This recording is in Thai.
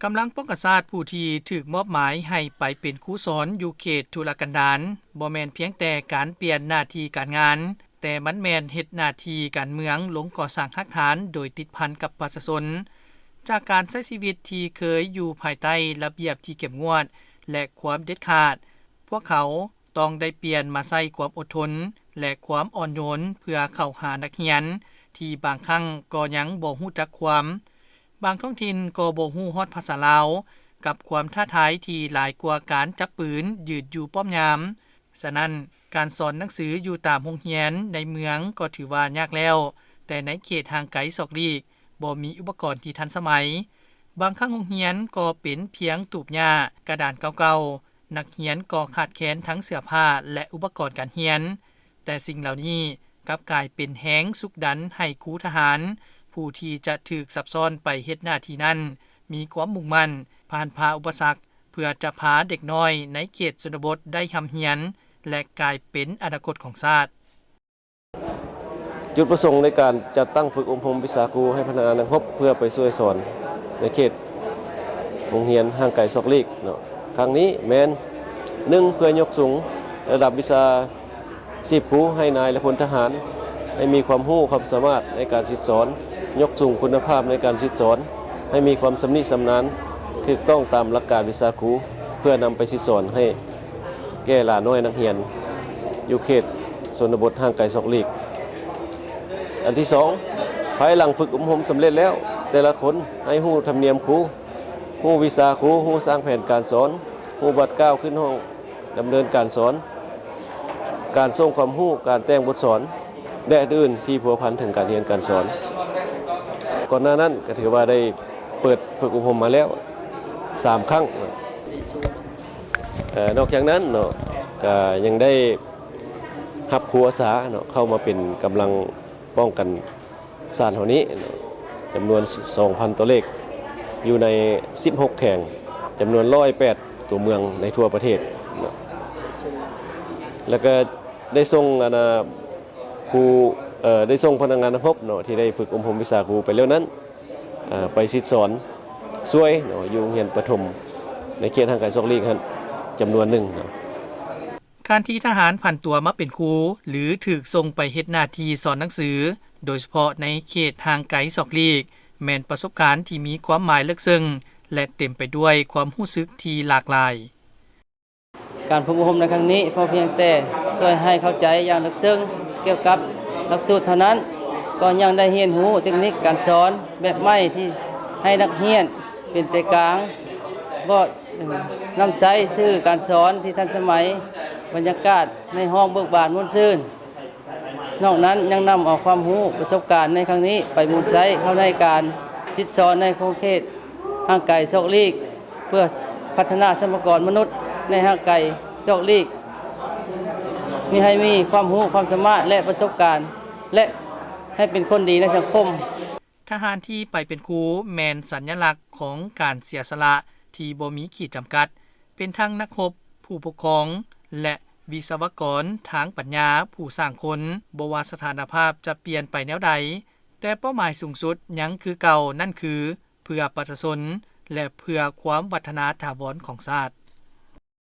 กำลังป้องกันชาติผู้ที่ถูกมอบหมายให้ไปเป็นครูสอนอยู่เขตทุรกันดารบ่แม่นเพียงแต่การเปลี่ยนหน้าที่การงานแต่มันแม่นเฮ็ดหน้าที่การเมืองลงก่อสร้างรากฐานโดยติดพันกับประชาชนจากการใช้ชีวิตที่เคยอยู่ภายใต้ระเบียบที่เข้มงวดและความเด็ดขาดพวกเขาต้องได้เปลี่ยนมาใช้ความอดทนและความอ่อนโยนเพื่อเข้าหานักเรียนที่บางครั้งก็ยังบ่ฮู้จักความบางท้องถิ่นก็บ่ฮู้ฮอดภาษาลาวกับความท้าทายที่หลายกว่าการจับปืนยืดอยู่ป้อมยามฉะนั้นการสอนหนังสืออยู่ตามโรงเรียนในเมืองก็ถือว่ายากแล้วแต่ในเขตห่างไกลซอกลีกบ่มีอุปกรณ์ที่ทันสมัยบางครั้งโรงเรียนก็เป็นเพียงตูบหญ้ากระดานเก่าๆนักเรียนก็ขาดแคลนทั้งเสื้อผ้าและอุปกรณ์การเรียนแต่สิ่งเหล่านี้กลับกลายเป็นแรงสุกดันให้ครูทหารผู้ที่จะถูกซับซ้อนไปเฮ็ดหน้าที่นั้นมีความมุ่งมั่นผ่านพาอุปสรรคเพื่อจะพาเด็กน้อยในเขตชนบทได้ร่ำเรียนและกลายเป็นอนาคตของชาติจุดประสงค์ในการจัดตั้งฝึกอบรมวิชาครูให้พนักงานนักรบเพื่อไปช่วยสอนในเขตโรงเรียนห่างไกลซอกลีกเนาะครั้งนี้แม่น1เพื่อยกสูงระดับวิชาชีพครูให้นายและพลทหารให้มีความรู้ความสามารถในการสิสอนยกสูงคุณภาพในการสิสอนให้มีความสำนิสำนานถูกต้องตามหลักการวิชาครูเพื่อนำไปสิสอนให้แก่หลาน้อยนักเรียนอยู่เขตชนบทห่างไกลซอกลีกอันที่2ภายหลังฝึกอบรมสำเร็จแล้วแต่ละคนให้ฮู้ธรรมเนียมครูฮู้วิชาครูฮู้สร้างแผนการสอนฮู้บัดก้าวขึ้นห้องดำเนินการสอนการส่งความรู้การแต่งบทสอนและอื่นที่พัวพันถึงการเรียนการสอนก่อนหน้านั้นก็ถือว่าได้เปิดฝึกอบรมมาแล้ว3ครั้งนอกจากนั้นเนาะก็ยังได้รับครูอาสาเนาะเข้ามาเป็นกำลังป้องกันศาลเฮานี้จำนวน 2,000 ตัวเลขอยู่ใน16แข่งจำนวน108ตัวเมืองในทั่วประเทศเนาะแล้วก็ได้ส่งครูได้ส่งพนักงานนักรบเนาะที่ได้ฝึกอบรมวิชาครูไปแล้วนั้นไปสิสอนช่วยเนาะอยู่โรงเรียนประถมในเขตห่างไกลซอกลีกหั่นจำนวน1เนาะการที่ทหารผันตัวมาเป็นครูหรือถูกส่งไปเฮ็ดหน้าที่สอนหนังสือโดยเฉพาะในเขตห่างไกลซอกลีกแม่นประสบการณ์ที่มีความหมายลึกซึ้งและเต็มไปด้วยความรู้สึกที่หลากหลายการฝึกอบรมในครั้งนี้พอเพียงแต่ช่วยให้เข้าใจอย่างลึกซึ้งเกี่ยวกับหลักสูตรเท่านั้นก็ยังได้เรียนรู้เทคนิคการสอนแบบใหม่ที่ให้นักเรียนเป็นใจกลางบ่นำใช้ชื่อการสอนที่ทันสมัยบรรยากาศในห้องเบิกบานม่วนซื่นนอกนั้นยังนำเอาความรู้ประสบการณ์ในครั้งนี้ไปมูลใช้เข้าในการสิสอนในโครงเขตห่างไกลซอกลีกเพื่อพัฒนาทรัพยากรมนุษย์ในห่างไกลซอกลีกมีให้มีความรู้ความสามารถและประสบการณ์และให้เป็นคนดีในสังคมทหารที่ไปเป็นครูแม่นสัญลักษณ์ของการเสียสละที่บ่มีขีดจำกัดเป็นทั้งนักรบผู้ปกครองและวิศวกรทางปัญญาผู้สร้างคนบ่ว่าสถานภาพจะเปลี่ยนไปแนวใดแต่เป้าหมายสูงสุดยังคือเก่านั่นคือเพื่อประชาชนและเพื่อความวัฒนาถาวรของชาติ